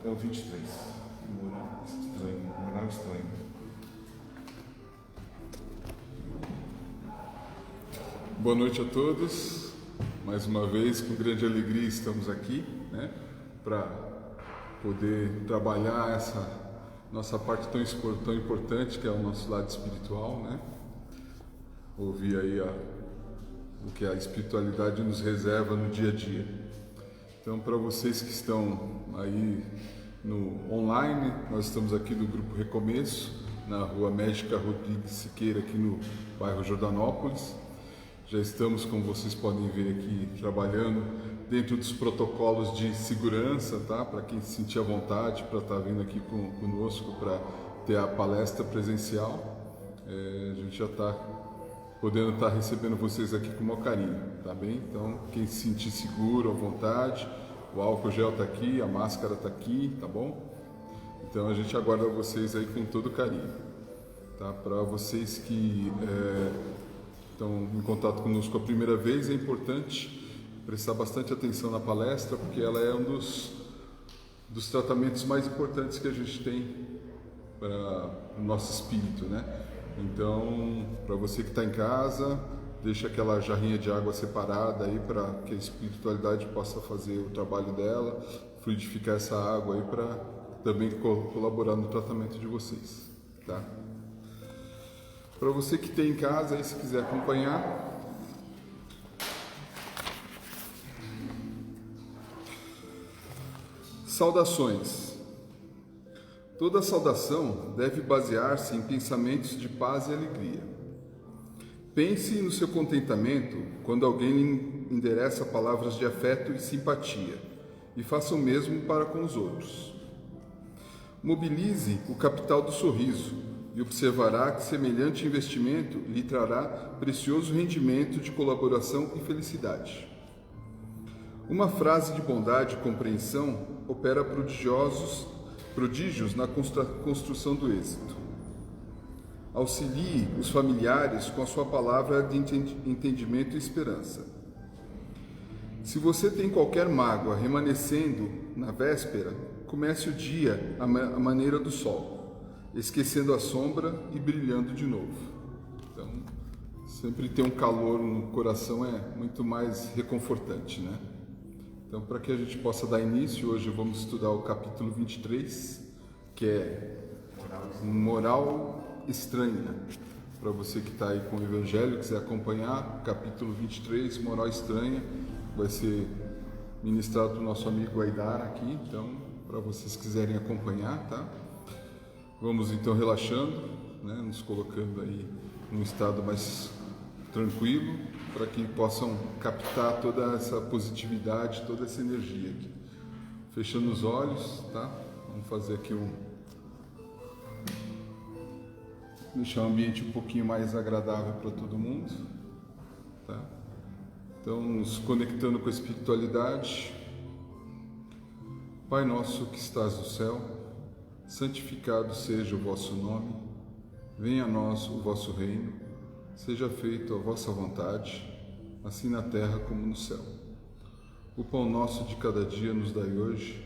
É o 23. Moral estranho. Boa noite a todos. Mais uma vez, com grande alegria, estamos aqui, né, para poder trabalhar essa nossa parte tão importante, que é o nosso lado espiritual, né? Ouvir aí o que a espiritualidade nos reserva no dia a dia. Então, para vocês que estão aí no online, nós estamos aqui do Grupo Recomeço, na Rua Médica Rodrigues Siqueira, aqui no bairro Jordanópolis. Já estamos, como vocês podem ver aqui, trabalhando dentro dos protocolos de segurança, tá? Para quem se sentir à vontade, para estar vindo aqui conosco para ter a palestra presencial. A gente já está podendo estar recebendo vocês aqui com o maior carinho, tá bem? Então, quem se sentir seguro, à vontade, o álcool gel está aqui, a máscara está aqui, tá bom? Então, a gente aguarda vocês aí com todo carinho, tá? Para vocês que estão em contato conosco a primeira vez, é importante prestar bastante atenção na palestra, porque ela é um dos tratamentos mais importantes que a gente tem para o nosso espírito, né? Então, para você que está em casa, deixa aquela jarrinha de água separada aí para que a espiritualidade possa fazer o trabalho dela, fluidificar essa água aí para também colaborar no tratamento de vocês, tá? Para você que tem em casa, aí, se quiser acompanhar, saudações. Toda saudação deve basear-se em pensamentos de paz e alegria. Pense no seu contentamento quando alguém lhe endereça palavras de afeto e simpatia, e faça o mesmo para com os outros. Mobilize o capital do sorriso e observará que semelhante investimento lhe trará precioso rendimento de colaboração e felicidade. Uma frase de bondade e compreensão opera prodígios na construção do êxito. Auxilie os familiares com a sua palavra de entendimento e esperança. Se você tem qualquer mágoa remanescendo na véspera, comece o dia à maneira do sol, esquecendo a sombra e brilhando de novo. Então, sempre ter um calor no coração é muito mais reconfortante, né? Então, para que a gente possa dar início, hoje vamos estudar o capítulo 23, que é Moral Estranha. Para você que está aí com o Evangelho, quiser acompanhar, capítulo 23, Moral Estranha, vai ser ministrado pelo nosso amigo Aidar aqui, então, para vocês quiserem acompanhar, tá? Vamos então relaxando, né, nos colocando aí num estado mais tranquilo, para que possam captar toda essa positividade, toda essa energia aqui. Fechando os olhos, tá? Vamos fazer aqui deixar o ambiente um pouquinho mais agradável para todo mundo, tá? Então, nos conectando com a espiritualidade. Pai nosso que estás no céu, santificado seja o vosso nome, venha a nós o vosso reino, seja feita a vossa vontade, assim na terra como no céu. O pão nosso de cada dia nos dai hoje,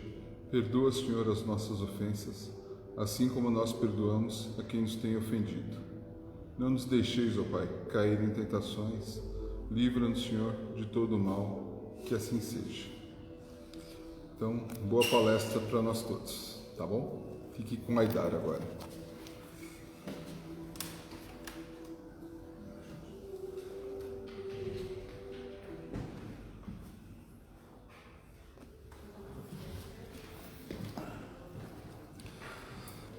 perdoa, Senhor, as nossas ofensas, assim como nós perdoamos a quem nos tem ofendido. Não nos deixeis, ó Pai, cair em tentações, livra-nos, Senhor, de todo o mal, que assim seja. Então, boa palestra para nós todos, tá bom? Fique com Aidar agora.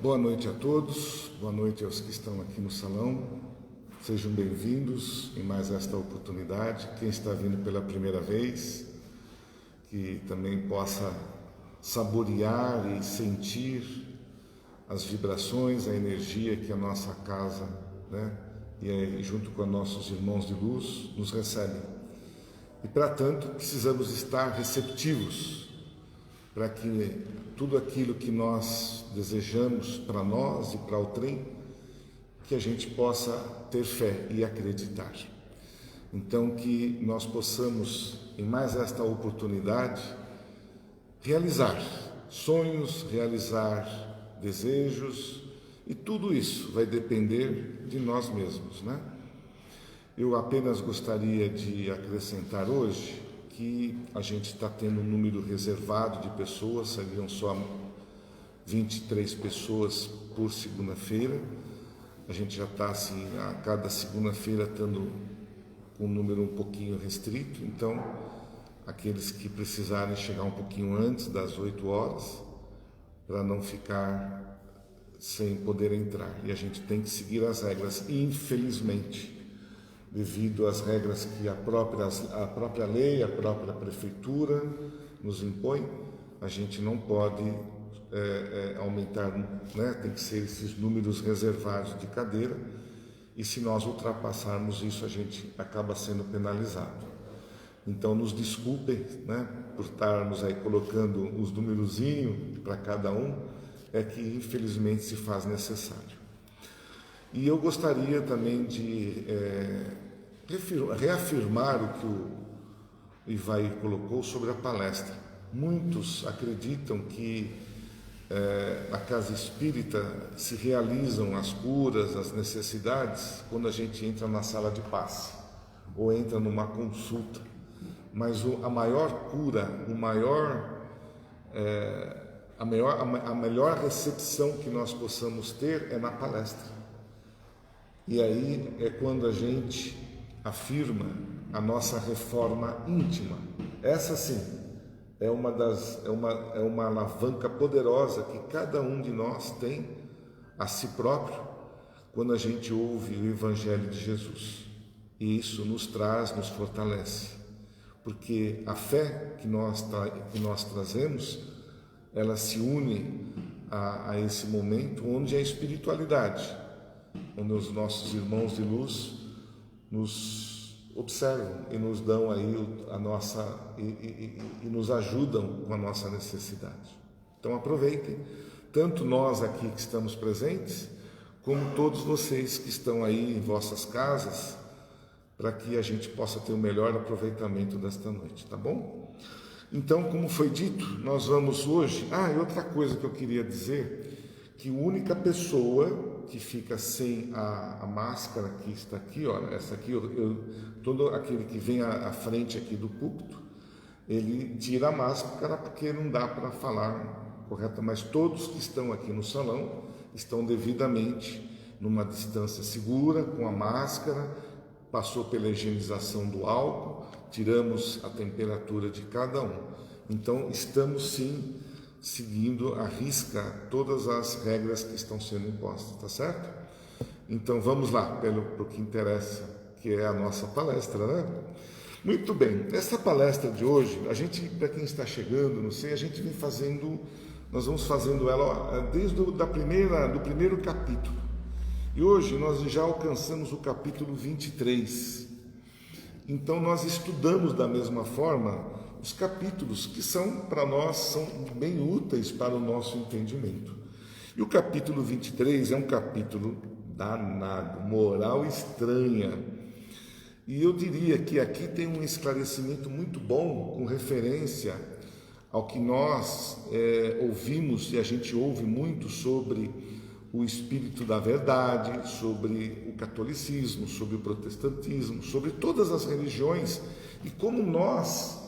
Boa noite a todos, boa noite aos que estão aqui no salão. Sejam bem-vindos em mais esta oportunidade. Quem está vindo pela primeira vez, que também possa saborear e sentir as vibrações, a energia que a nossa casa, né, e junto com nossos irmãos de luz, nos recebem. E, para tanto, precisamos estar receptivos para que tudo aquilo que nós desejamos para nós e para o trem, que a gente possa ter fé e acreditar. Então, que nós possamos, em mais esta oportunidade, realizar sonhos, realizar desejos, e tudo isso vai depender de nós mesmos, né? Eu apenas gostaria de acrescentar hoje que a gente está tendo um número reservado de pessoas, seriam só 23 pessoas por segunda-feira. A gente já está assim, a cada segunda-feira estando com um número um pouquinho restrito, então aqueles que precisarem chegar um pouquinho antes das 8 horas, para não ficar sem poder entrar. E a gente tem que seguir as regras, infelizmente, devido às regras que a própria lei, a própria prefeitura nos impõe, a gente não pode aumentar, né? Tem que ser esses números reservados de cadeira, e se nós ultrapassarmos isso, a gente acaba sendo penalizado. Então, nos desculpem, né, por estarmos aí colocando os numerozinhos para cada um, é que infelizmente se faz necessário. E eu gostaria também de reafirmar o que o Ivaí colocou sobre a palestra. Muitos acreditam que na casa espírita se realizam as curas, as necessidades, quando a gente entra na sala de passe ou entra numa consulta. Mas a maior cura, a melhor recepção que nós possamos ter é na palestra. E aí é quando a gente afirma a nossa reforma íntima. Essa sim é uma alavanca poderosa que cada um de nós tem a si próprio quando a gente ouve o Evangelho de Jesus. E isso nos fortalece. Porque a fé que nós trazemos, ela se une a esse momento onde a espiritualidade, onde os nossos irmãos de luz nos observam e nos dão aí e nos ajudam com a nossa necessidade. Então aproveitem, tanto nós aqui que estamos presentes, como todos vocês que estão aí em vossas casas, para que a gente possa ter o melhor aproveitamento desta noite, tá bom? Então, como foi dito, nós vamos hoje... e outra coisa que eu queria dizer, que a única pessoa que fica sem a máscara que está aqui, olha, essa aqui, todo aquele que vem à frente aqui do púlpito, ele tira a máscara porque não dá para falar correto, mas todos que estão aqui no salão estão devidamente numa distância segura, com a máscara, passou pela higienização do álcool, tiramos a temperatura de cada um. Então, estamos sim seguindo à risca todas as regras que estão sendo impostas, tá certo? Então, vamos lá, pelo que interessa, que é a nossa palestra, né? Muito bem, essa palestra de hoje, a gente, para quem está chegando, não sei, a gente vem fazendo, nós vamos fazendo ela desde do primeiro capítulo. E hoje nós já alcançamos o capítulo 23. Então nós estudamos da mesma forma os capítulos que são para nós são bem úteis para o nosso entendimento. E o capítulo 23 é um capítulo danado, moral estranha. E eu diria que aqui tem um esclarecimento muito bom com referência ao que nós ouvimos, e a gente ouve muito sobre o espírito da verdade, sobre o catolicismo, sobre o protestantismo, sobre todas as religiões, e como nós,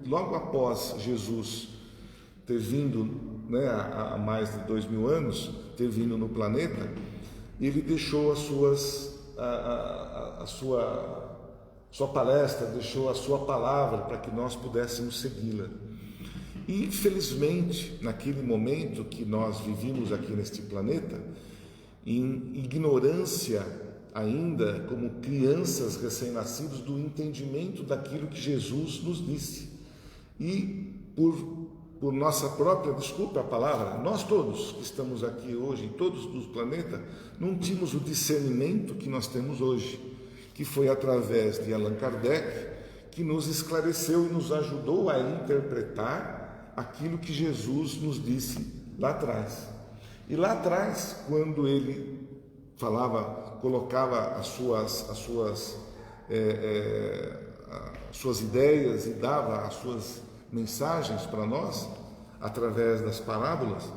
logo após Jesus ter vindo, né, há mais de 2000 anos, ter vindo no planeta, ele deixou a sua palestra, deixou a sua palavra para que nós pudéssemos segui-la. E, infelizmente, naquele momento que nós vivíamos aqui neste planeta, em ignorância ainda, como crianças recém-nascidos, do entendimento daquilo que Jesus nos disse. E, por nossa própria, desculpa a palavra, nós todos que estamos aqui hoje, todos do planeta, não tínhamos o discernimento que nós temos hoje, que foi através de Allan Kardec, que nos esclareceu e nos ajudou a interpretar aquilo que Jesus nos disse lá atrás. E lá atrás, quando ele colocava as suas ideias e dava as suas mensagens para nós, através das parábolas,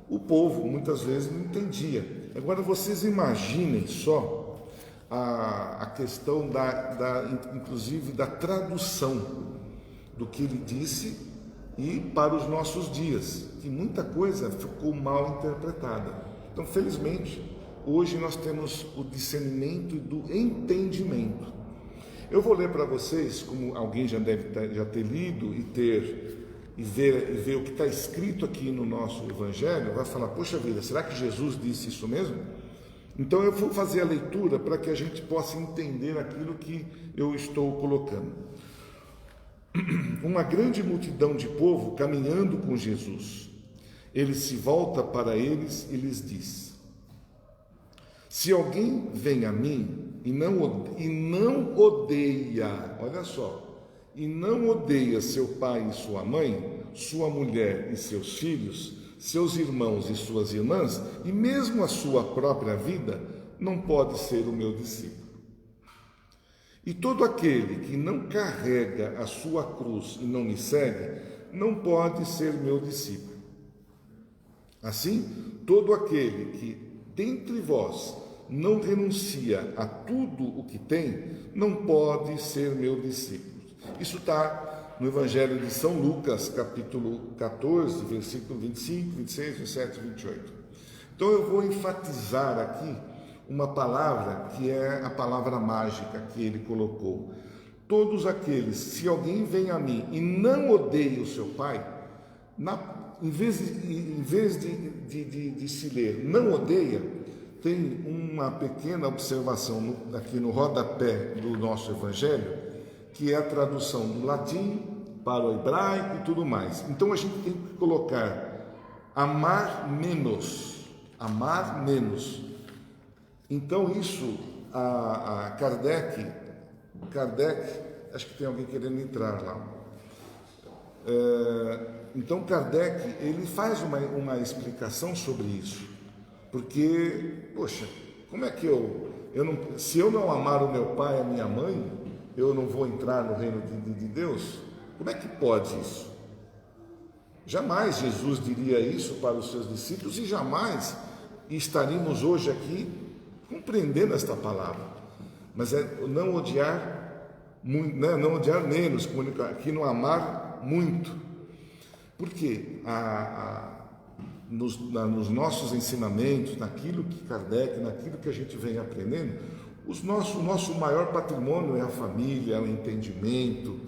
o povo muitas vezes não entendia. Agora vocês imaginem só a questão inclusive da tradução do que ele disse e para os nossos dias, que muita coisa ficou mal interpretada. Então, felizmente, hoje nós temos o discernimento do entendimento. Eu vou ler para vocês, como alguém já deve já ter lido e ver o que está escrito aqui no nosso Evangelho, vai falar, poxa vida, será que Jesus disse isso mesmo? Então eu vou fazer a leitura para que a gente possa entender aquilo que eu estou colocando. Uma grande multidão de povo caminhando com Jesus. Ele se volta para eles e lhes diz: se alguém vem a mim e não odeia, olha só, e não odeia seu pai e sua mãe, sua mulher e seus filhos, seus irmãos e suas irmãs, e mesmo a sua própria vida, não pode ser o meu discípulo. E todo aquele que não carrega a sua cruz e não me segue, não pode ser meu discípulo. Assim, todo aquele que dentre vós não renuncia a tudo o que tem, não pode ser meu discípulo. Isso está no Evangelho de São Lucas, capítulo 14, versículo 25, 26, 27 e 28. Então eu vou enfatizar aqui uma palavra que é a palavra mágica que ele colocou. Todos aqueles, se alguém vem a mim e não odeia o seu pai, em vez de se ler não odeia, tem uma pequena observação aqui no rodapé do nosso Evangelho, que é a tradução do latim para o hebraico e tudo mais. Então a gente tem que colocar amar menos. Amar menos. Então isso, a Kardec, acho que tem alguém querendo entrar lá. Então Kardec, ele faz uma explicação sobre isso. Porque, poxa, como é que se eu não amar o meu pai e a minha mãe, eu não vou entrar no reino de Deus? Como é que pode isso? Jamais Jesus diria isso para os seus discípulos e jamais estaríamos hoje aqui compreendendo esta palavra. Mas é não odiar muito, né? Não odiar menos, aqui não amar muito. Porque nos nossos ensinamentos, naquilo que Kardec, naquilo que a gente vem aprendendo, o nosso maior patrimônio é a família, é o entendimento,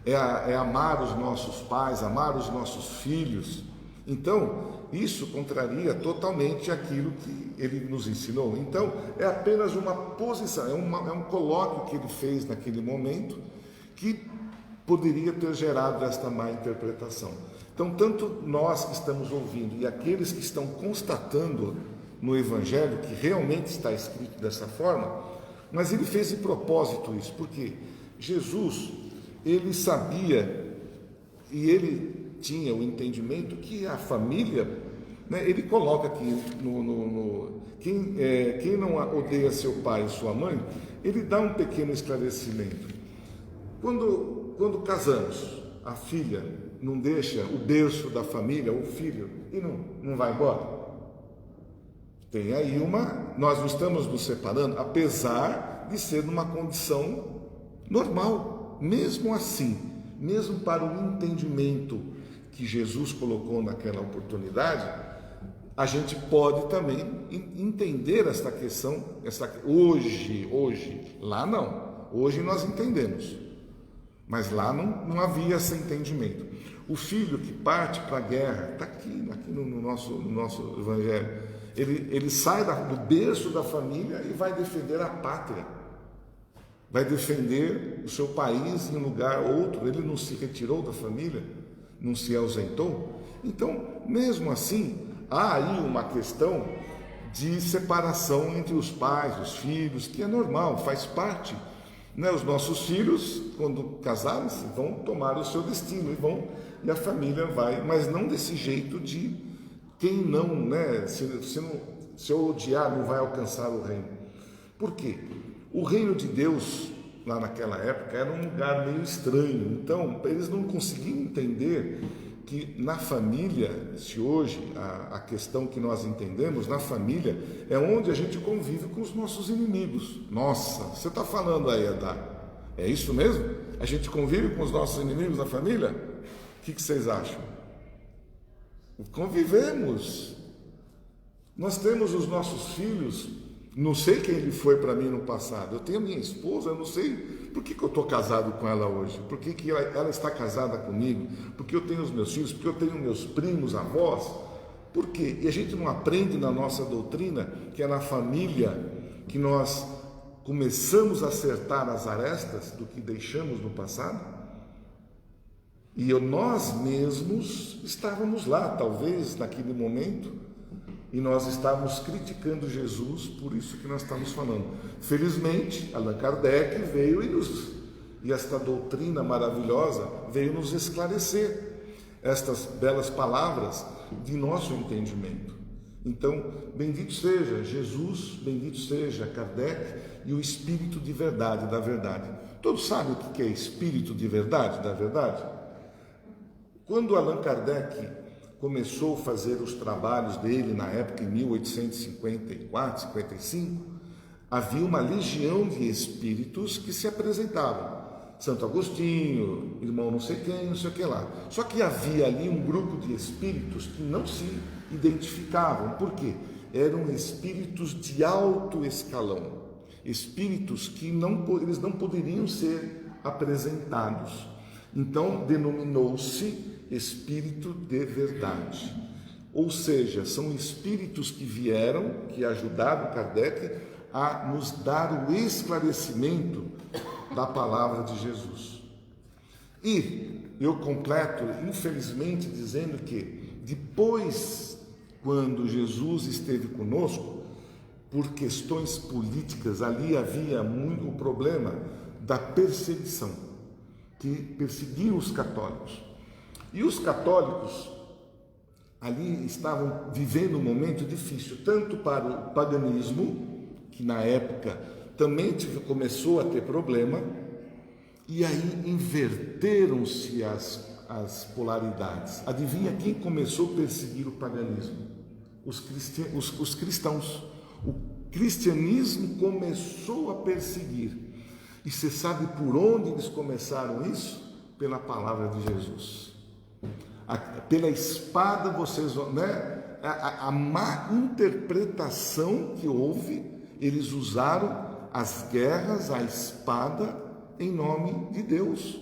é amar os nossos pais, amar os nossos filhos. Então, isso contraria totalmente aquilo que ele nos ensinou. Então, é apenas uma posição, é um colóquio que ele fez naquele momento que poderia ter gerado esta má interpretação. Então, tanto nós que estamos ouvindo e aqueles que estão constatando no Evangelho que realmente está escrito dessa forma, mas ele fez de propósito isso, porque Jesus, ele sabia e ele tinha o entendimento que a família, né, ele coloca aqui quem não odeia seu pai e sua mãe, ele dá um pequeno esclarecimento. Quando casamos, a filha não deixa o berço da família, o filho, e não vai embora. Tem aí nós não estamos nos separando, apesar de ser numa condição normal. Mesmo assim, mesmo para o entendimento que Jesus colocou naquela oportunidade, a gente pode também entender esta questão, hoje, lá não. Hoje nós entendemos, mas lá não havia esse entendimento. O filho que parte para a guerra, está aqui no nosso Evangelho, ele sai do berço da família e vai defender a pátria, vai defender o seu país em um lugar outro. Ele não se retirou da família, não se ausentou. Então, mesmo assim, há aí uma questão de separação entre os pais, os filhos, que é normal, faz parte, né? Os nossos filhos, quando casarem-se, vão tomar o seu destino e a família vai, mas não desse jeito de quem não, né? Se eu odiar, não vai alcançar o reino. Por quê? O reino de Deus, lá naquela época, era um lugar meio estranho. Então, eles não conseguiam entender que na família, se hoje a questão que nós entendemos, na família é onde a gente convive com os nossos inimigos. Nossa, você está falando aí, Adá, é isso mesmo? A gente convive com os nossos inimigos na família? O que vocês acham? Convivemos. Nós temos os nossos filhos, não sei quem ele foi para mim no passado, eu tenho minha esposa, eu não sei por que eu estou casado com ela hoje, por que ela está casada comigo, porque eu tenho os meus filhos, porque eu tenho meus primos, avós, por quê? E a gente não aprende na nossa doutrina que é na família que nós começamos a acertar as arestas do que deixamos no passado? E nós mesmos estávamos lá, talvez, naquele momento, e nós estávamos criticando Jesus, por isso que nós estamos falando. Felizmente, Allan Kardec veio e esta doutrina maravilhosa veio nos esclarecer estas belas palavras de nosso entendimento. Então, bendito seja Jesus, bendito seja Kardec e o Espírito de verdade, da verdade. Todos sabem o que é Espírito de verdade, da verdade? Quando Allan Kardec começou a fazer os trabalhos dele na época, em 1854, 55, havia uma legião de espíritos que se apresentavam. Santo Agostinho, irmão não sei quem, não sei o que lá. Só que havia ali um grupo de espíritos que não se identificavam. Por quê? Eram espíritos de alto escalão. Espíritos que eles não poderiam ser apresentados. Então, denominou-se Espírito de verdade, ou seja, são espíritos que vieram, que ajudaram Kardec a nos dar o esclarecimento da palavra de Jesus. E eu completo, infelizmente, dizendo que depois, quando Jesus esteve conosco, por questões políticas, ali havia muito o problema da perseguição, que perseguiam os católicos. E os católicos ali estavam vivendo um momento difícil, tanto para o paganismo, que na época também começou a ter problema, e aí inverteram-se as polaridades. Adivinha quem começou a perseguir o paganismo? Os cristãos. O cristianismo começou a perseguir. E você sabe por onde eles começaram isso? Pela palavra de Jesus. Pela espada, vocês vão, né? A má interpretação que houve, eles usaram as guerras, a espada, em nome de Deus.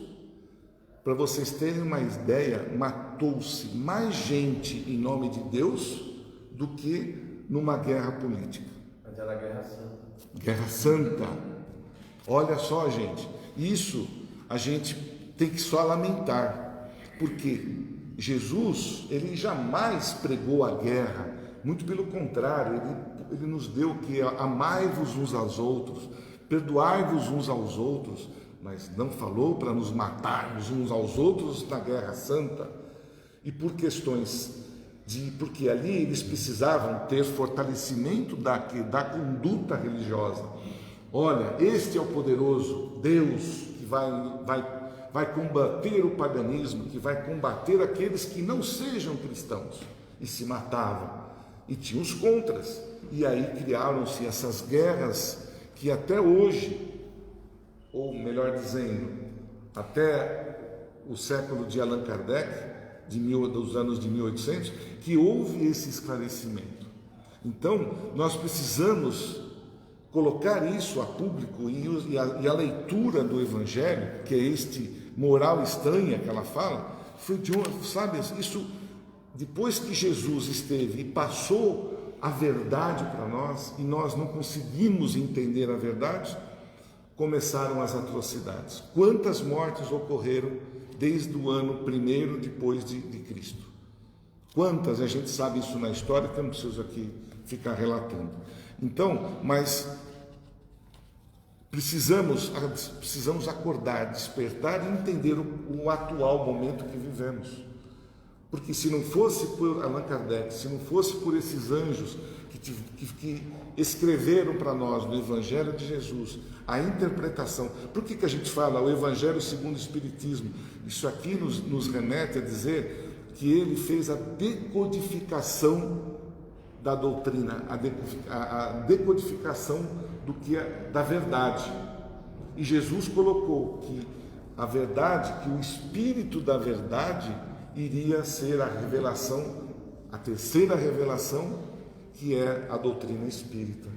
Para vocês terem uma ideia, matou-se mais gente em nome de Deus do que numa guerra política. Mas era a Guerra Santa. Guerra Santa. Olha só, gente, isso a gente tem que só lamentar, porque Jesus, ele jamais pregou a guerra, muito pelo contrário, ele nos deu que amai-vos uns aos outros, perdoai-vos uns aos outros, mas não falou para nos matarmos uns aos outros na Guerra Santa. E por questões porque ali eles precisavam ter fortalecimento da conduta religiosa. Olha, este é o poderoso Deus que vai combater o paganismo, que vai combater aqueles que não sejam cristãos, e se matavam, e tinham os contras, e aí criaram-se essas guerras que até hoje, ou melhor dizendo, até o século de Allan Kardec, dos anos de 1800, que houve esse esclarecimento. Então, nós precisamos colocar isso a público, e a leitura do Evangelho, que é este moral estranha que ela fala, foi de onde, sabe, isso, depois que Jesus esteve e passou a verdade para nós, e nós não conseguimos entender a verdade, começaram as atrocidades. Quantas mortes ocorreram desde o ano 1º depois de Cristo? Quantas? A gente sabe isso na história, que eu não preciso aqui ficar relatando. Então, mas precisamos acordar, despertar e entender o atual momento que vivemos. Porque se não fosse por Allan Kardec, se não fosse por esses anjos que escreveram para nós no Evangelho de Jesus, a interpretação, por que a gente fala o Evangelho segundo o Espiritismo? Isso aqui nos remete a dizer que ele fez a decodificação da doutrina, a decodificação do que é da verdade. E Jesus colocou que a verdade, que o Espírito da verdade iria ser a revelação, a terceira revelação, que é a doutrina espírita,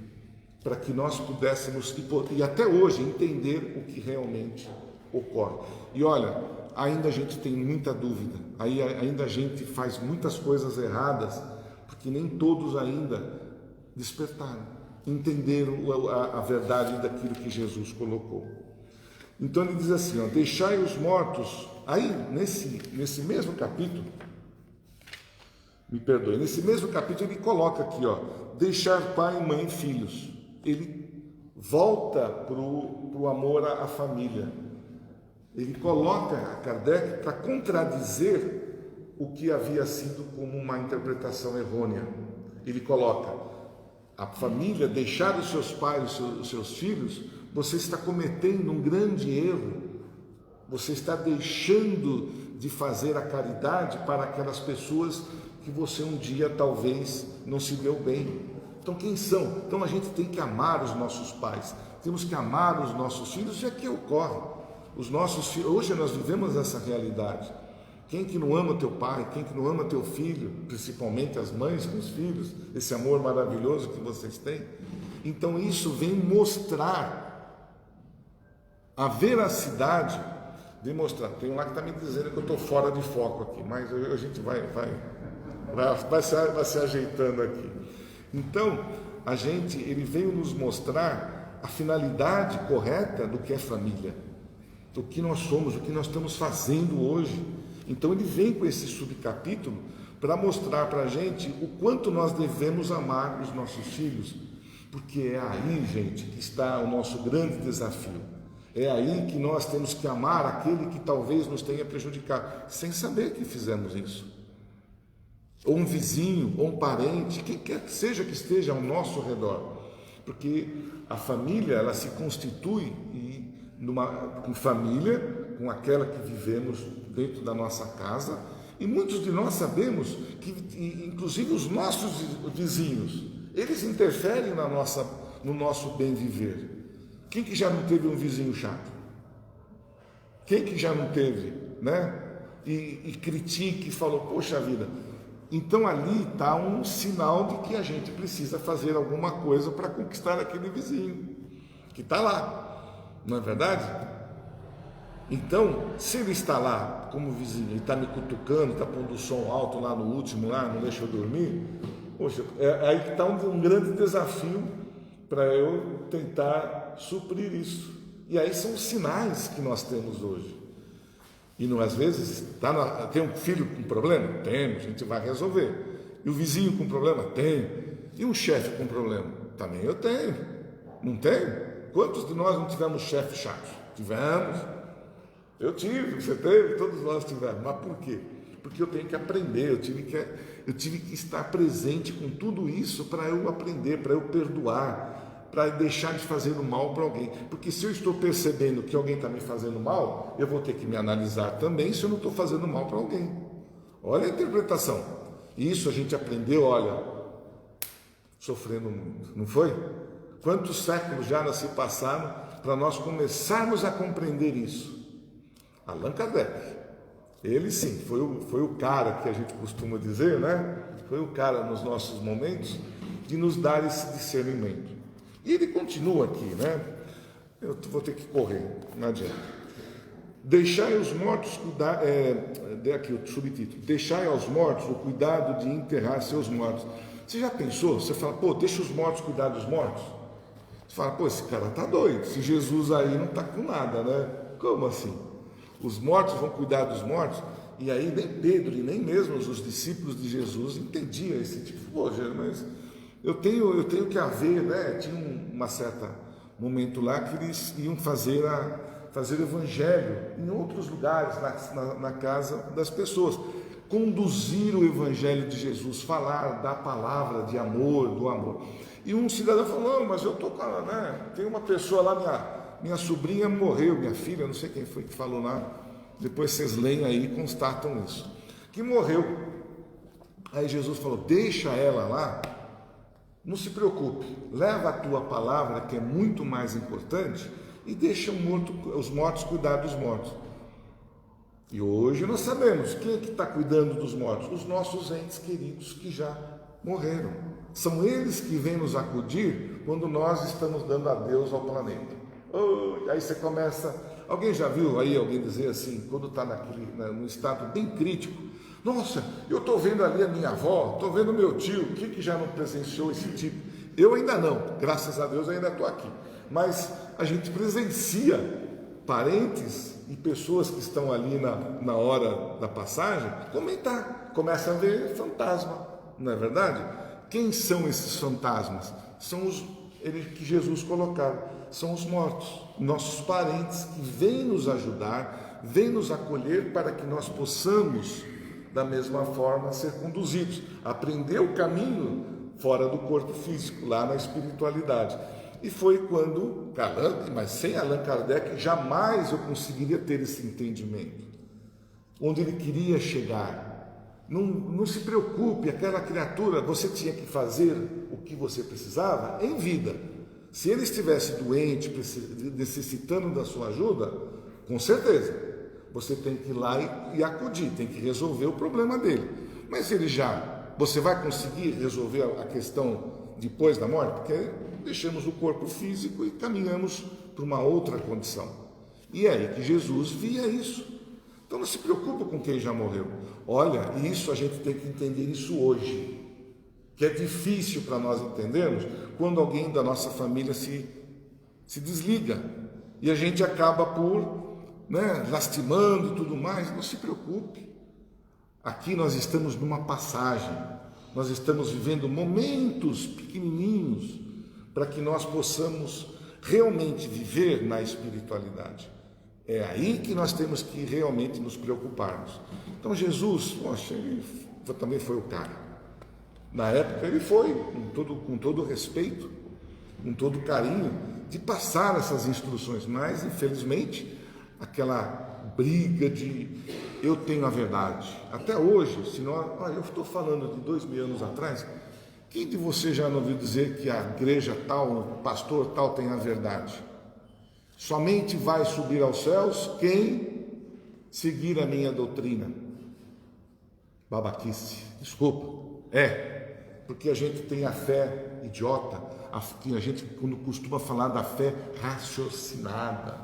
para que nós pudéssemos, e até hoje, entender o que realmente ocorre. E olha, ainda a gente tem muita dúvida, ainda a gente faz muitas coisas erradas, porque nem todos ainda despertaram, entenderam a verdade daquilo que Jesus colocou. Então ele diz assim, ó, deixai os mortos, aí nesse mesmo capítulo, me perdoe, nesse mesmo capítulo ele coloca aqui, ó, deixar pai, mãe e filhos. Ele volta para o amor à família. Ele coloca a Kardec para contradizer o que havia sido como uma interpretação errônea. Ele coloca a família, deixar os seus pais, os seus filhos, você está cometendo um grande erro. Você está deixando de fazer a caridade para aquelas pessoas que você um dia talvez não se deu bem. Então quem são? Então a gente tem que amar os nossos pais, temos que amar os nossos filhos, e aqui ocorre. Os nossos filhos, hoje nós vivemos essa realidade. Quem que não ama teu pai, quem que não ama teu filho, principalmente as mães com os filhos, esse amor maravilhoso que vocês têm. Então isso vem mostrar a veracidade, demonstrar. Tem um lá que está me dizendo que eu estou fora de foco aqui, mas a gente vai se ajeitando aqui. Então, ele veio nos mostrar a finalidade correta do que é família, do que nós somos, o que nós estamos fazendo hoje. Então ele vem com esse subcapítulo para mostrar para a gente o quanto nós devemos amar os nossos filhos, porque é aí, gente, que está o nosso grande desafio. É aí que nós temos que amar aquele que talvez nos tenha prejudicado, sem saber que fizemos isso. Ou um vizinho, ou um parente, quem quer que seja que esteja ao nosso redor. Porque a família, ela se constitui com família, com aquela que vivemos dentro da nossa casa, e muitos de nós sabemos que, inclusive os nossos vizinhos, eles interferem no nosso bem viver. Quem que já não teve um vizinho chato? Quem que já não teve, né? E critique, e falou, poxa vida. Então ali está um sinal de que a gente precisa fazer alguma coisa para conquistar aquele vizinho que está lá, não é verdade? Então, se ele está lá como vizinho, ele está me cutucando, está pondo o som alto lá no último, lá, não deixa eu dormir, poxa, aí que está um grande desafio para eu tentar suprir isso. E aí são os sinais que nós temos hoje. E não, às vezes, tem um filho com problema? Tem, a gente vai resolver. E o vizinho com problema? Tem. E um chefe com problema? Também eu tenho. Não tenho? Quantos de nós não tivemos chefe chato? Tivemos. Eu tive, você teve, todos nós tivemos. Mas por quê? Porque eu tenho que aprender, eu tive que estar presente com tudo isso para eu aprender, para eu perdoar, para deixar de fazer o mal para alguém. Porque se eu estou percebendo que alguém está me fazendo mal, eu vou ter que me analisar também se eu não estou fazendo mal para alguém. Olha a interpretação. Isso a gente aprendeu, olha, sofrendo muito, não foi? Quantos séculos já se passaram para nós começarmos a compreender isso? Allan Kardec, ele sim, foi o cara que a gente costuma dizer, né? Foi o cara nos nossos momentos de nos dar esse discernimento. E ele continua aqui, né? Eu vou ter que correr, não adianta. Deixai os mortos cuidar, aqui o subtítulo, deixai aos mortos o cuidado de enterrar seus mortos. Você já pensou? Você fala, pô, deixa os mortos cuidar dos mortos? Você fala, pô, esse cara tá doido, se Jesus aí não tá com nada, né? Como assim? Os mortos vão cuidar dos mortos? E aí nem Pedro e nem mesmo os discípulos de Jesus entendiam esse tipo, poxa, mas eu tenho que haver, né? Tinha uma certa momento lá que eles iam fazer o evangelho em outros lugares, na casa das pessoas, conduzir o evangelho de Jesus, falar da palavra de amor, do amor. E um cidadão falou, não, mas eu estou com ela, né? Tem uma pessoa lá, minha sobrinha morreu, minha filha, não sei quem foi que falou lá, depois vocês leem aí e constatam isso. que morreu. Aí Jesus falou, deixa ela lá, não se preocupe, leva a tua palavra, que é muito mais importante, e deixa os mortos cuidar dos mortos. E hoje nós sabemos, quem é que está cuidando dos mortos? Os nossos entes queridos que já morreram. São eles que vêm nos acudir quando nós estamos dando adeus ao planeta. Aí você começa... Alguém já viu aí alguém dizer assim, quando está num estado bem crítico, nossa, eu estou vendo ali a minha avó, estou vendo meu tio, que já não presenciou esse tipo? Eu ainda não, graças a Deus ainda estou aqui. Mas a gente presencia parentes e pessoas que estão ali na hora da passagem comentar, começa a ver fantasma, não é verdade? Quem são esses fantasmas? São eles que Jesus colocaram, são os mortos, nossos parentes que vêm nos ajudar, vêm nos acolher para que nós possamos, da mesma forma, ser conduzidos, aprender o caminho fora do corpo físico, lá na espiritualidade. E foi quando, mas sem Allan Kardec, jamais eu conseguiria ter esse entendimento, onde ele queria chegar. Não se preocupe, aquela criatura, você tinha que fazer o que você precisava em vida. Se ele estivesse doente, necessitando da sua ajuda, com certeza, você tem que ir lá e acudir, tem que resolver o problema dele. Mas você vai conseguir resolver a questão depois da morte? Porque deixamos o corpo físico e caminhamos para uma outra condição. E é aí que Jesus via isso. Então não se preocupa com quem já morreu. Olha, isso a gente tem que entender isso hoje, que é difícil para nós entendermos quando alguém da nossa família se desliga e a gente acaba por lastimando e tudo mais. Não se preocupe. Aqui nós estamos numa passagem, nós estamos vivendo momentos pequenininhos para que nós possamos realmente viver na espiritualidade. É aí que nós temos que realmente nos preocuparmos. Então Jesus, ele também foi o cara. Na época ele foi, com todo respeito, com todo carinho, de passar essas instruções, mas infelizmente aquela briga de eu tenho a verdade. Até hoje, eu estou falando de 2000 anos atrás, quem de vocês já não ouviu dizer que a igreja tal, o pastor tal tem a verdade? Somente vai subir aos céus quem seguir a minha doutrina. Babaquice, desculpa. Porque a gente tem a fé idiota, a gente quando costuma falar da fé raciocinada,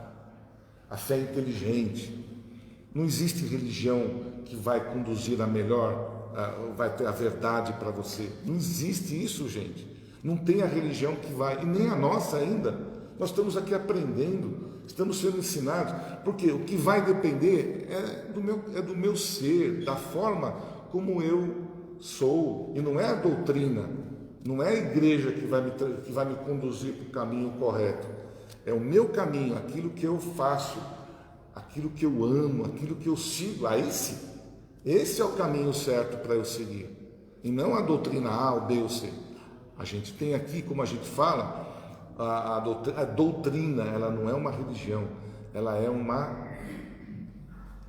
a fé inteligente. Não existe religião que vai conduzir a melhor, vai ter a verdade para você. Não existe isso, gente. Não tem a religião que vai, e nem a nossa ainda. Nós estamos aqui aprendendo, estamos sendo ensinados, porque o que vai depender é do meu ser, da forma como eu sou, e não é a doutrina, não é a igreja que vai me conduzir para o caminho correto, é o meu caminho, aquilo que eu faço, aquilo que eu amo, aquilo que eu sigo. Aí sim, esse é o caminho certo para eu seguir, e não a doutrina A, o B ou C. A gente tem aqui, como a gente fala, a doutrina, ela não é uma religião, ela é o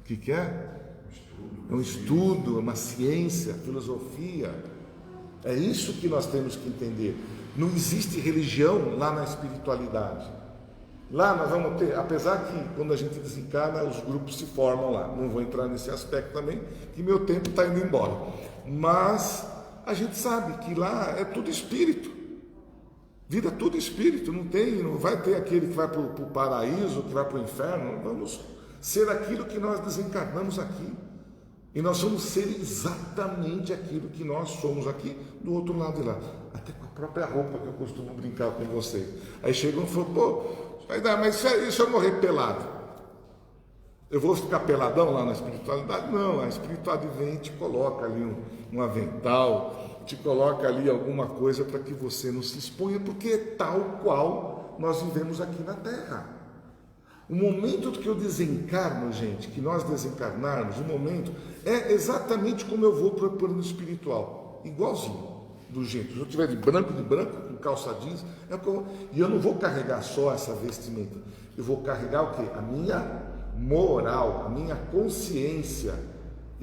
que é? É um estudo, é uma ciência, filosofia. É isso que nós temos que entender. Não existe religião lá na espiritualidade. Lá nós vamos ter, apesar que quando a gente desencarna, os grupos se formam lá. Não vou entrar nesse aspecto também, que meu tempo está indo embora. Mas a gente sabe que lá é tudo espírito. Vida tudo espírito, não vai ter aquele que vai para o paraíso, que vai para o inferno. Vamos ser aquilo que nós desencarnamos aqui. E nós vamos ser exatamente aquilo que nós somos aqui, do outro lado de lá. Até com a própria roupa, que eu costumo brincar com vocês. Aí chegam e falam, mas e se eu morrer pelado? Eu vou ficar peladão lá na espiritualidade? Não, a espiritualidade vem e te coloca ali um avental, te coloca ali alguma coisa para que você não se exponha, porque é tal qual nós vivemos aqui na Terra. O momento que eu desencarno, gente, que nós desencarnarmos, o momento é exatamente como eu vou para o plano espiritual, igualzinho, do jeito. Se eu estiver de branco, com calça jeans, e eu não vou carregar só essa vestimenta, eu vou carregar o quê? A minha moral, a minha consciência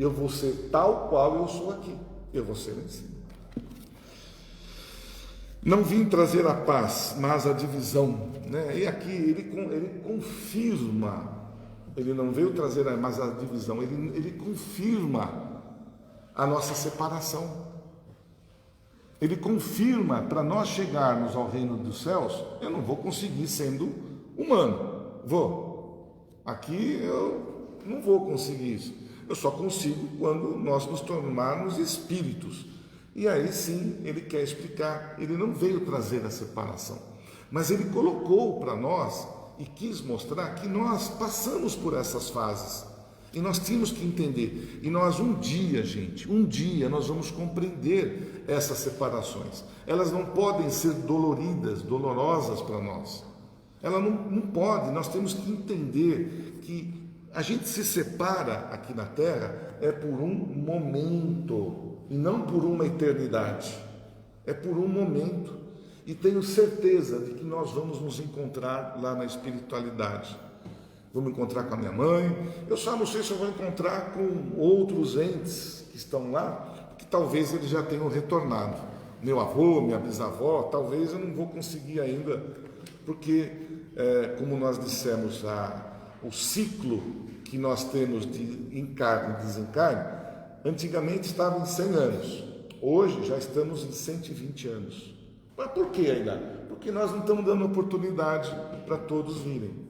eu vou ser tal qual eu sou aqui, eu vou ser lá em cima. Não vim trazer a paz, mas a divisão, né? E aqui ele confirma, ele não veio trazer mais a divisão, ele confirma a nossa separação. Ele confirma, para nós chegarmos ao reino dos céus, eu não vou conseguir sendo humano, aqui eu não vou conseguir isso, eu só consigo quando nós nos tornarmos espíritos. E aí sim, ele quer explicar, ele não veio trazer a separação, mas ele colocou para nós e quis mostrar que nós passamos por essas fases, e nós tínhamos que entender, e nós um dia nós vamos compreender essas separações. Elas não podem ser dolorosas para nós, ela não pode, nós temos que entender que a gente se separa aqui na Terra é por um momento, e não por uma eternidade, é por um momento, e tenho certeza de que nós vamos nos encontrar lá na espiritualidade. Vou me encontrar com a minha mãe, eu só não sei se eu vou encontrar com outros entes que estão lá, que talvez eles já tenham retornado. Meu avô, minha bisavó, talvez eu não vou conseguir ainda, porque, como nós dissemos, o ciclo que nós temos de encarne e desencarne, antigamente estava em 100 anos, hoje já estamos em 120 anos. Mas por que ainda? Porque nós não estamos dando oportunidade para todos virem.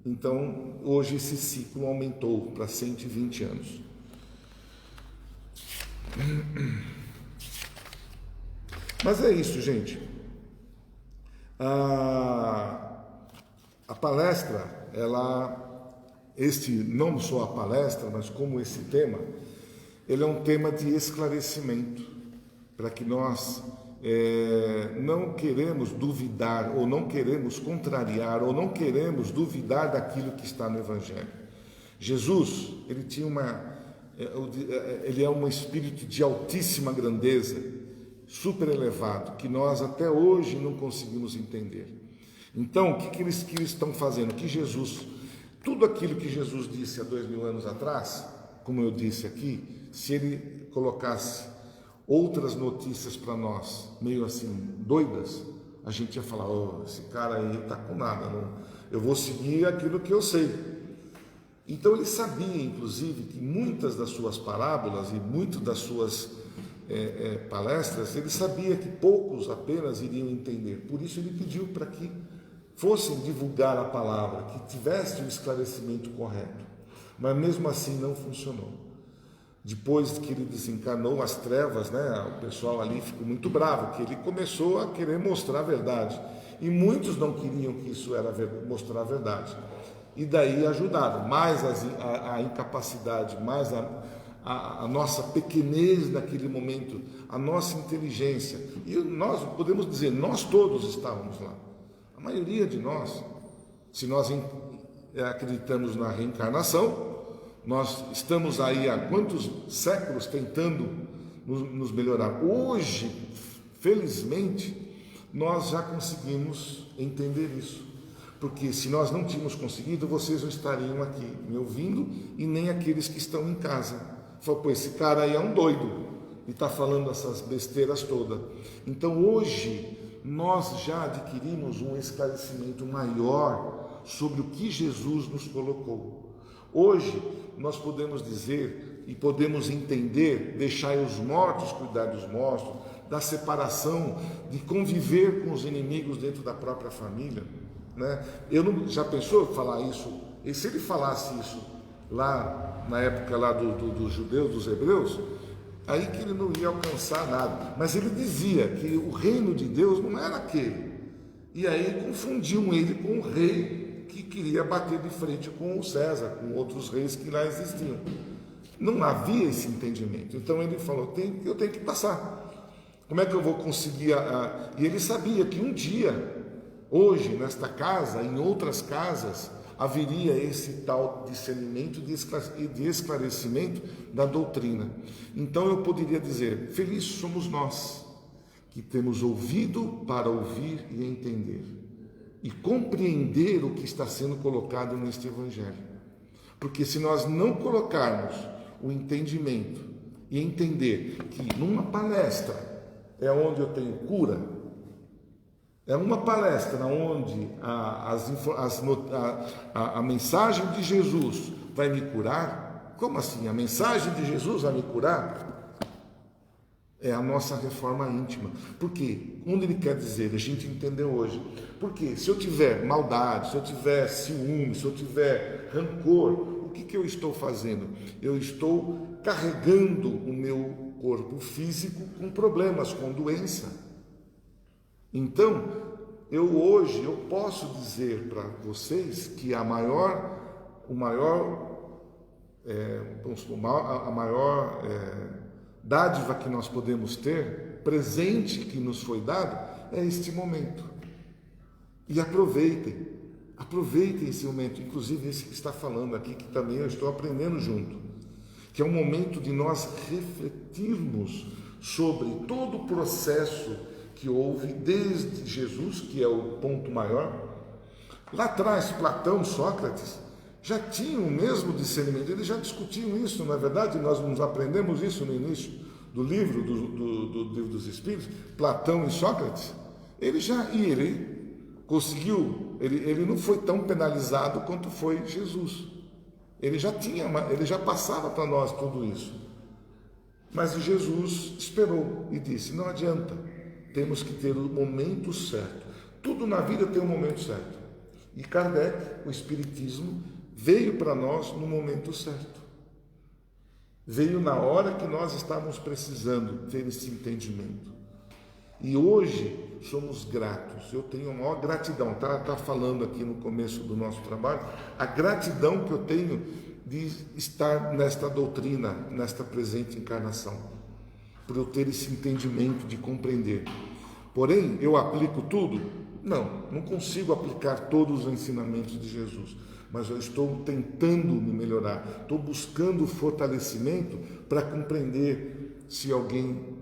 Então, hoje esse ciclo aumentou para 120 anos. Mas é isso, gente. A palestra, não só a palestra, mas como esse tema, ele é um tema de esclarecimento, para que nós não queremos duvidar, ou não queremos contrariar, ou não queremos duvidar daquilo que está no Evangelho. Jesus, ele é um espírito de altíssima grandeza, super elevado, que nós até hoje não conseguimos entender. Então, o que eles estão fazendo? Tudo aquilo que Jesus disse há 2000 anos atrás, como eu disse aqui, se ele colocasse outras notícias para nós, meio assim, doidas, a gente ia falar, esse cara aí está com nada, eu vou seguir aquilo que eu sei. Então ele sabia, inclusive, que muitas das suas parábolas e muitas das suas palestras, ele sabia que poucos apenas iriam entender, por isso ele pediu para que fossem divulgar a palavra, que tivesse o esclarecimento correto, mas mesmo assim não funcionou. Depois que ele desencarnou, as trevas, o pessoal ali ficou muito bravo, que ele começou a querer mostrar a verdade, e muitos não queriam que isso era mostrar a verdade, e daí ajudaram, mais a incapacidade, mais a nossa pequenez naquele momento, a nossa inteligência, e nós podemos dizer, nós todos estávamos lá, a maioria de nós, se nós acreditamos na reencarnação, nós estamos aí há quantos séculos tentando nos melhorar. Hoje, felizmente, nós já conseguimos entender isso. Porque se nós não tínhamos conseguido, vocês não estariam aqui me ouvindo e nem aqueles que estão em casa. Falou, esse cara aí é um doido e está falando essas besteiras todas. Então hoje nós já adquirimos um esclarecimento maior sobre o que Jesus nos colocou. Hoje nós podemos dizer e podemos entender, deixar os mortos cuidar dos mortos, da separação, de conviver com os inimigos dentro da própria família, já pensou falar isso? E se ele falasse isso lá na época lá dos judeus, dos hebreus, aí que ele não ia alcançar nada, mas ele dizia que o reino de Deus não era aquele, e aí confundiam ele com o rei que queria bater de frente com o César, com outros reis que lá existiam. Não havia esse entendimento. Então ele falou, eu tenho que passar. Como é que eu vou conseguir? E ele sabia que um dia, hoje, nesta casa, em outras casas, haveria esse tal discernimento e de esclarecimento da doutrina. Então eu poderia dizer, felizes somos nós, que temos ouvido para ouvir e entender, e compreender o que está sendo colocado neste Evangelho. Porque se nós não colocarmos o entendimento e entender que numa palestra é onde eu tenho cura, é uma palestra onde a mensagem de Jesus vai me curar. Como assim? A mensagem de Jesus vai me curar? É a nossa reforma íntima. Por quê? Onde ele quer dizer? A gente entendeu hoje. Porque se eu tiver maldade, se eu tiver ciúme, se eu tiver rancor, o que eu estou fazendo? Eu estou carregando o meu corpo físico com problemas, com doença. Então, hoje eu posso dizer para vocês que a maior dádiva que nós podemos ter, presente que nos foi dado, é este momento. E aproveitem esse momento, inclusive esse que está falando aqui, que também eu estou aprendendo junto, que é um momento de nós refletirmos sobre todo o processo que houve desde Jesus, que é o ponto maior. Lá atrás, Platão, Sócrates, já tinham o mesmo discernimento, eles já discutiam isso, não é verdade? Nós nos aprendemos isso no início do livro, do Livro dos Espíritos, Platão e Sócrates. Ele conseguiu, ele não foi tão penalizado quanto foi Jesus. Ele já passava para nós tudo isso. Mas Jesus esperou e disse, não adianta, temos que ter o momento certo. Tudo na vida tem um momento certo. E Kardec, o Espiritismo, veio para nós no momento certo. Veio na hora que nós estávamos precisando ter esse entendimento. E hoje somos gratos. Eu tenho a maior gratidão. Tá falando aqui no começo do nosso trabalho, a gratidão que eu tenho de estar nesta doutrina, nesta presente encarnação, por eu ter esse entendimento de compreender. Porém, eu aplico tudo? Não consigo aplicar todos os ensinamentos de Jesus, mas eu estou tentando me melhorar, estou buscando fortalecimento para compreender se alguém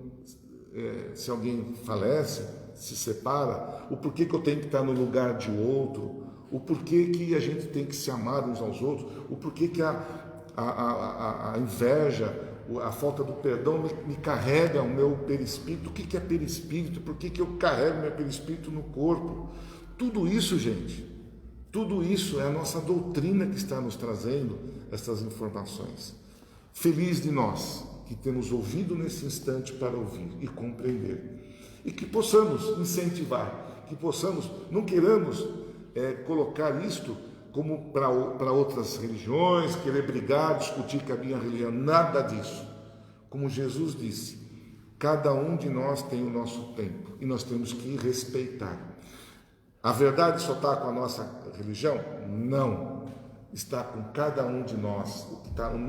falece, se separa, o porquê que eu tenho que estar no lugar de outro, o porquê que a gente tem que se amar uns aos outros, o porquê que a inveja, a falta do perdão me carrega o meu perispírito. O que é perispírito? Por que eu carrego meu perispírito no corpo? Tudo isso, gente, tudo isso é a nossa doutrina que está nos trazendo essas informações. Feliz de nós que temos ouvido nesse instante para ouvir e compreender. E que possamos incentivar, que possamos, não queiramos colocar isto como para outras religiões, querer brigar, discutir com a minha religião, nada disso. Como Jesus disse, cada um de nós tem o nosso tempo e nós temos que respeitar. A verdade só está com a nossa religião? Não. Está com cada um de nós,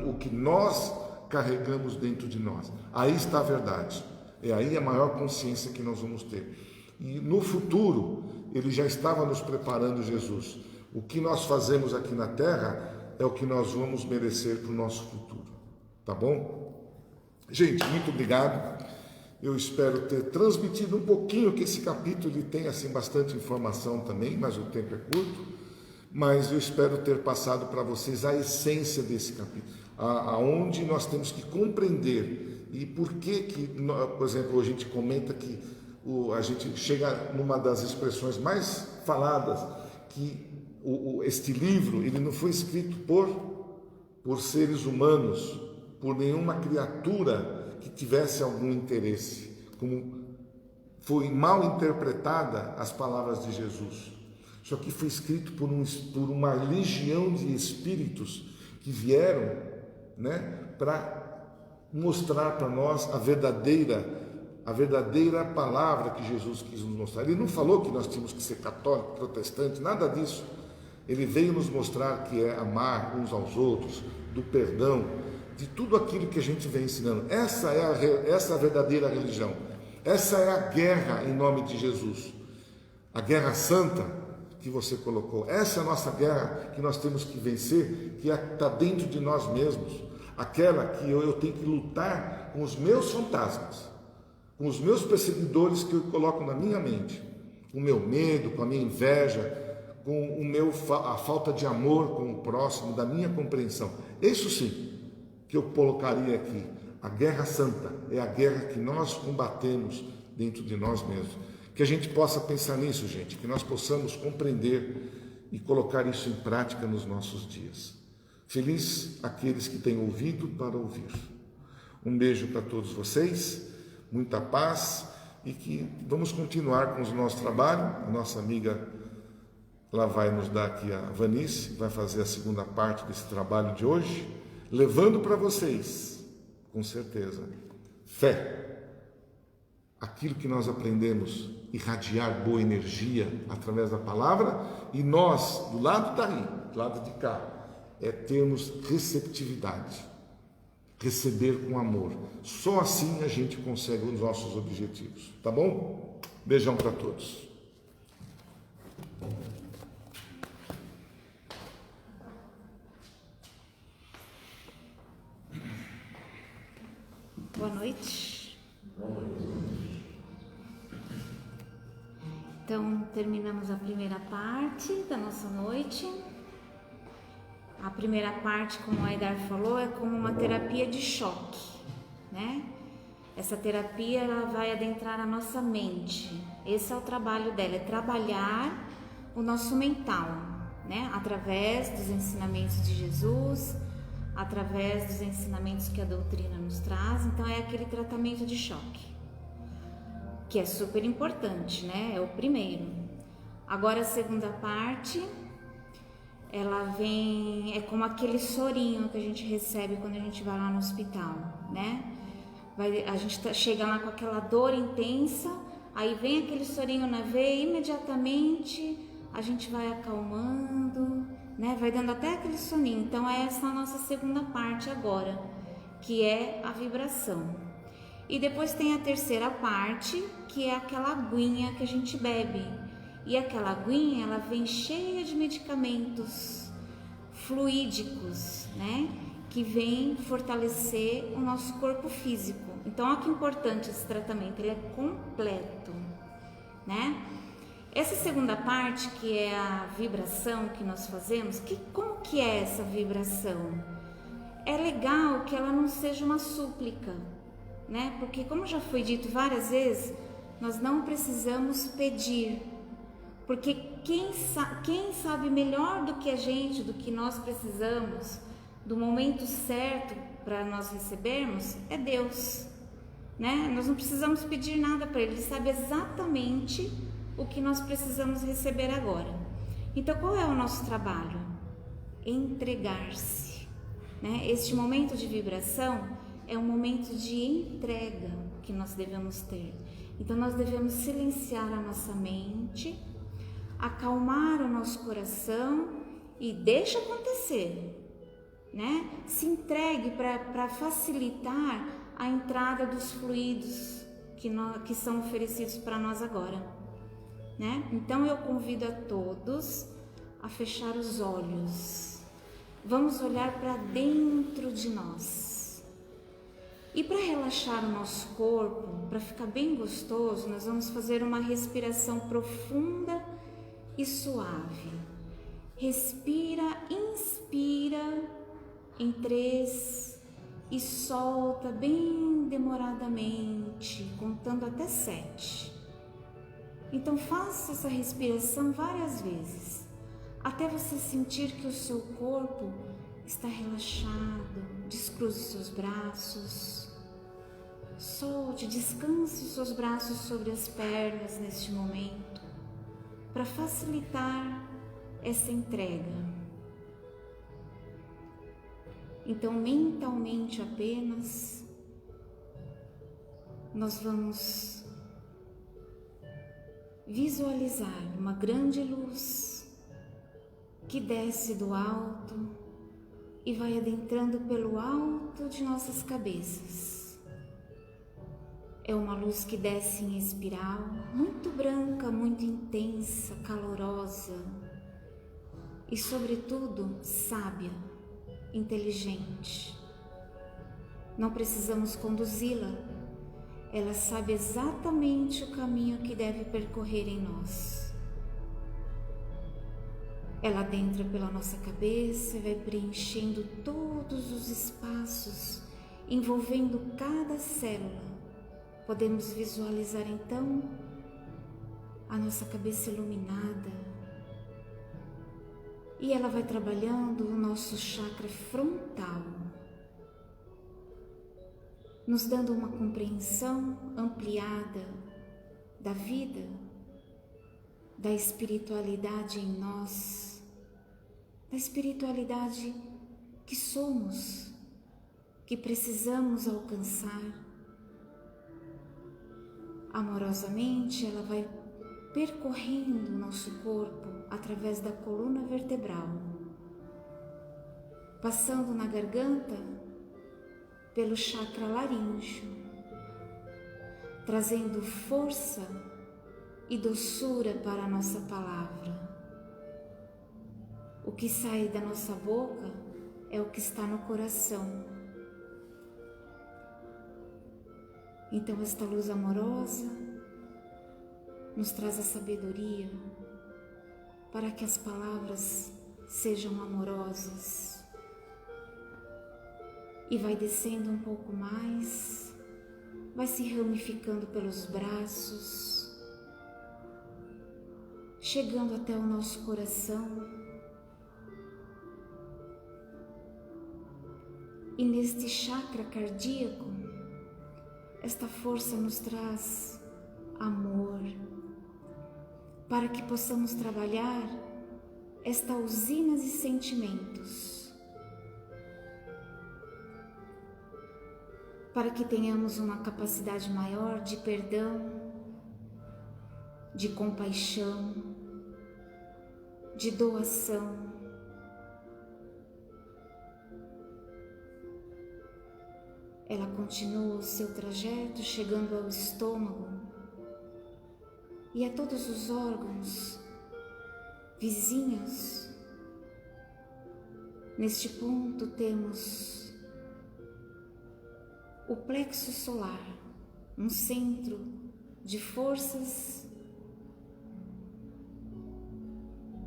o que nós carregamos dentro de nós. Aí está a verdade. É aí a maior consciência que nós vamos ter. E no futuro, ele já estava nos preparando, Jesus. O que nós fazemos aqui na Terra é o que nós vamos merecer para o nosso futuro. Tá bom? Gente, muito obrigado. Eu espero ter transmitido um pouquinho, que esse capítulo ele tem assim, bastante informação também, mas o tempo é curto. Mas eu espero ter passado para vocês a essência desse capítulo, aonde nós temos que compreender e por que, por exemplo, a gente comenta que a gente chega numa das expressões mais faladas, que este livro ele não foi escrito por seres humanos, por nenhuma criatura que tivesse algum interesse, como foi mal interpretada as palavras de Jesus. Isso aqui foi escrito por uma legião de espíritos que vieram, para mostrar para nós a verdadeira palavra que Jesus quis nos mostrar. Ele não falou que nós tínhamos que ser católico, protestante, nada disso. Ele veio nos mostrar que é amar uns aos outros, do perdão, de tudo aquilo que a gente vem ensinando. Essa é a verdadeira religião. Essa é a guerra em nome de Jesus. A guerra santa que você colocou. Essa é a nossa guerra que nós temos que vencer, que está dentro de nós mesmos. Aquela que eu tenho que lutar com os meus fantasmas, com os meus perseguidores que eu coloco na minha mente, com o meu medo, com a minha inveja, com a falta de amor com o próximo, da minha compreensão. Isso sim, que eu colocaria aqui, a guerra santa, é a guerra que nós combatemos dentro de nós mesmos. Que a gente possa pensar nisso, gente, que nós possamos compreender e colocar isso em prática nos nossos dias. Feliz aqueles que têm ouvido para ouvir. Um beijo para todos vocês, muita paz e que vamos continuar com o nosso trabalho. A nossa amiga, ela vai nos dar aqui, a Vanice, vai fazer a segunda parte desse trabalho de hoje, levando para vocês, com certeza, fé. Aquilo que nós aprendemos, irradiar boa energia através da palavra, e nós, do lado daí, do lado de cá, é termos receptividade, receber com amor. Só assim a gente consegue os nossos objetivos, tá bom? Beijão para todos. Boa noite. Então, terminamos a primeira parte da nossa noite. A primeira parte, como a Aidar falou, é como uma terapia de choque, né? Essa terapia, ela vai adentrar a nossa mente. Esse é o trabalho dela, é trabalhar o nosso mental, né? Através dos ensinamentos de Jesus, através dos ensinamentos que a doutrina nos traz. Então é aquele tratamento de choque, que é super importante, né? É o primeiro. Agora a segunda parte, ela vem, é como aquele sorinho que a gente recebe quando a gente vai lá no hospital, né? A gente chega lá com aquela dor intensa, aí vem aquele sorinho na veia, imediatamente a gente vai acalmando, né? Vai dando até aquele soninho. Então é essa a nossa segunda parte agora, que é a vibração. E depois tem a terceira parte, que é aquela aguinha que a gente bebe. E aquela aguinha, ela vem cheia de medicamentos fluídicos, né? Que vem fortalecer o nosso corpo físico. Então, olha que importante esse tratamento, ele é completo, né? Essa segunda parte, que é a vibração que nós fazemos, como que é essa vibração? É legal que ela não seja uma súplica, né? Porque, como já foi dito várias vezes, nós não precisamos pedir. Porque quem sabe melhor do que a gente, do que nós precisamos, do momento certo para nós recebermos, é Deus, né? Nós não precisamos pedir nada para Ele, Ele sabe exatamente o que nós precisamos receber agora. Então, qual é o nosso trabalho? Entregar-se, né? Este momento de vibração é um momento de entrega que nós devemos ter. Então, nós devemos silenciar a nossa mente, acalmar o nosso coração e deixa acontecer, né? Se entregue para facilitar a entrada dos fluidos que são oferecidos para nós agora, né? Então eu convido a todos a fechar os olhos. Vamos olhar para dentro de nós. E para relaxar o nosso corpo, para ficar bem gostoso, nós vamos fazer uma respiração profunda e suave. Respira, inspira em 3 e solta bem demoradamente, contando até 7. Então faça essa respiração várias vezes, até você sentir que o seu corpo está relaxado. Descruze seus braços, solte, descanse seus braços sobre as pernas neste momento, para facilitar essa entrega. Então, mentalmente apenas, nós vamos visualizar uma grande luz que desce do alto e vai adentrando pelo alto de nossas cabeças. É uma luz que desce em espiral, muito branca, muito intensa, calorosa e, sobretudo, sábia, inteligente. Não precisamos conduzi-la, ela sabe exatamente o caminho que deve percorrer em nós. Ela adentra pela nossa cabeça e vai preenchendo todos os espaços, envolvendo cada célula. Podemos visualizar então a nossa cabeça iluminada. E ela vai trabalhando o nosso chakra frontal, nos dando uma compreensão ampliada da vida, da espiritualidade em nós, da espiritualidade que somos, que precisamos alcançar. Amorosamente, ela vai percorrendo o nosso corpo através da coluna vertebral, passando na garganta pelo chakra laríngeo, trazendo força e doçura para a nossa palavra. O que sai da nossa boca é o que está no coração. Então esta luz amorosa nos traz a sabedoria para que as palavras sejam amorosas. E vai descendo um pouco mais, vai se ramificando pelos braços, chegando até o nosso coração. E neste chakra cardíaco, esta força nos traz amor, para que possamos trabalhar esta usina de sentimentos, para que tenhamos uma capacidade maior de perdão, de compaixão, de doação. Ela continua o seu trajeto, chegando ao estômago e a todos os órgãos vizinhos. Neste ponto temos o plexo solar, um centro de forças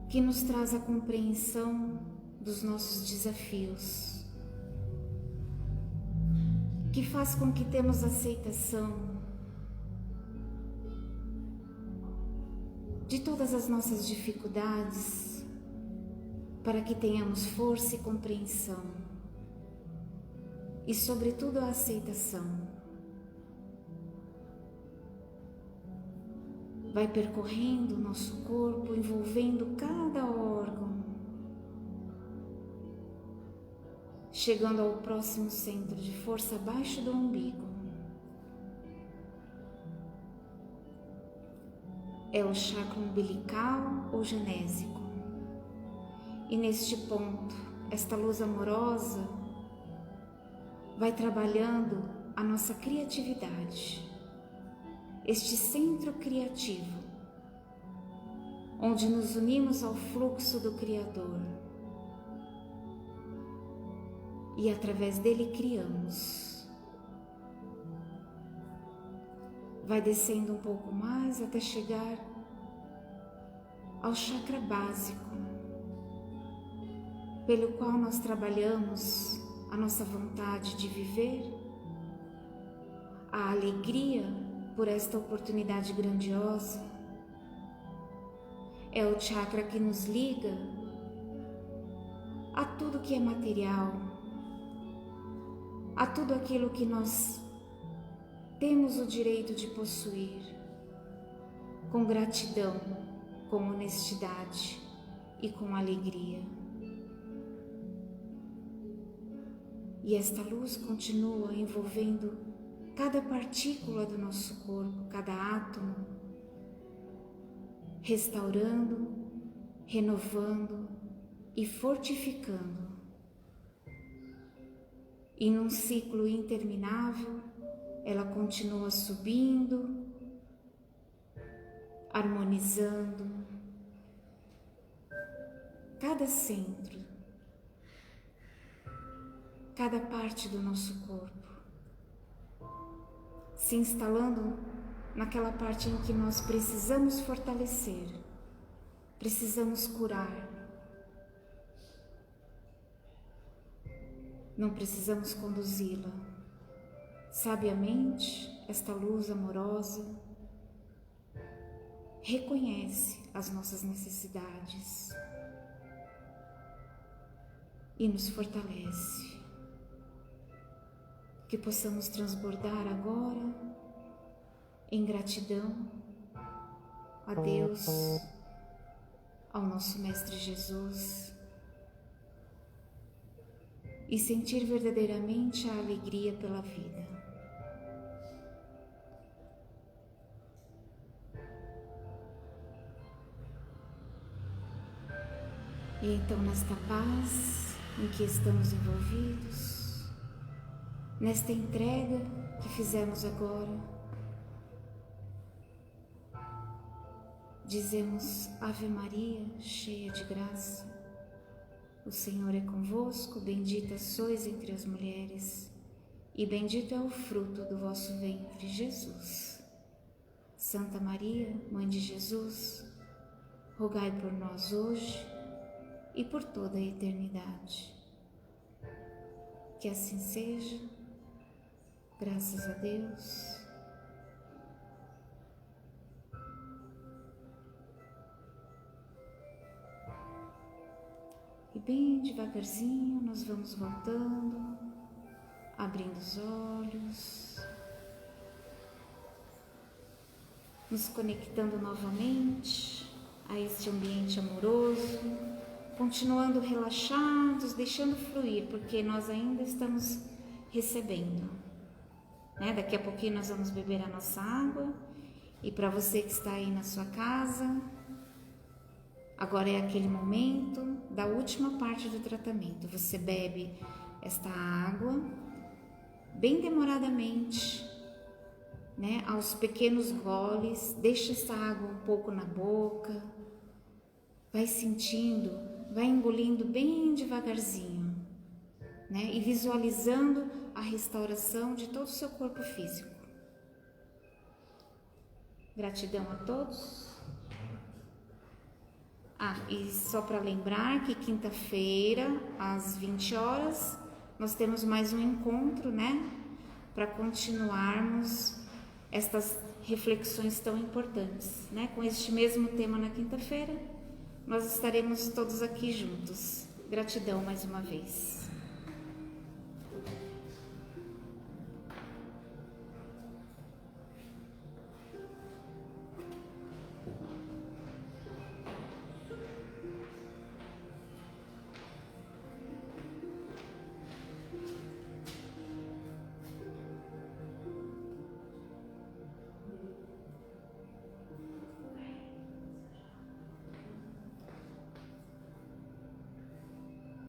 que nos traz a compreensão dos nossos desafios, que faz com que temos aceitação de todas as nossas dificuldades, para que tenhamos força e compreensão, e sobretudo a aceitação. Vai percorrendo o nosso corpo, envolvendo cada órgão, chegando ao próximo centro de força abaixo do umbigo. É o chakra umbilical ou genésico. E neste ponto, esta luz amorosa vai trabalhando a nossa criatividade, este centro criativo, onde nos unimos ao fluxo do Criador e através dele criamos. Vai descendo um pouco mais até chegar ao chakra básico, pelo qual nós trabalhamos a nossa vontade de viver, a alegria por esta oportunidade grandiosa. É o chakra que nos liga a tudo que é material, a tudo aquilo que nós temos o direito de possuir, com gratidão, com honestidade e com alegria. E esta luz continua envolvendo cada partícula do nosso corpo, cada átomo, restaurando, renovando e fortificando. E num ciclo interminável, ela continua subindo, harmonizando cada centro, cada parte do nosso corpo, se instalando naquela parte em que nós precisamos fortalecer, precisamos curar, não precisamos conduzi-la. Sabiamente, esta luz amorosa reconhece as nossas necessidades e nos fortalece. Que possamos transbordar agora em gratidão a Deus, ao nosso Mestre Jesus, e sentir verdadeiramente a alegria pela vida. E então, nesta paz em que estamos envolvidos, nesta entrega que fizemos agora, dizemos: Ave Maria, cheia de graça, o Senhor é convosco, bendita sois entre as mulheres, e bendito é o fruto do vosso ventre, Jesus. Santa Maria, Mãe de Jesus, rogai por nós hoje e por toda a eternidade. Que assim seja, graças a Deus. E bem devagarzinho nós vamos voltando, abrindo os olhos, nos conectando novamente a este ambiente amoroso, continuando relaxados, deixando fluir, porque nós ainda estamos recebendo, né? Daqui a pouquinho nós vamos beber a nossa água, e para você que está aí na sua casa, agora é aquele momento da última parte do tratamento. Você bebe esta água bem demoradamente, né? Aos pequenos goles, deixa essa água um pouco na boca, vai sentindo, vai engolindo bem devagarzinho, né? E visualizando a restauração de todo o seu corpo físico. Gratidão a todos. E só para lembrar que quinta-feira, às 20 horas, nós temos mais um encontro, né? Para continuarmos estas reflexões tão importantes, né? Com este mesmo tema na quinta-feira, nós estaremos todos aqui juntos. Gratidão mais uma vez.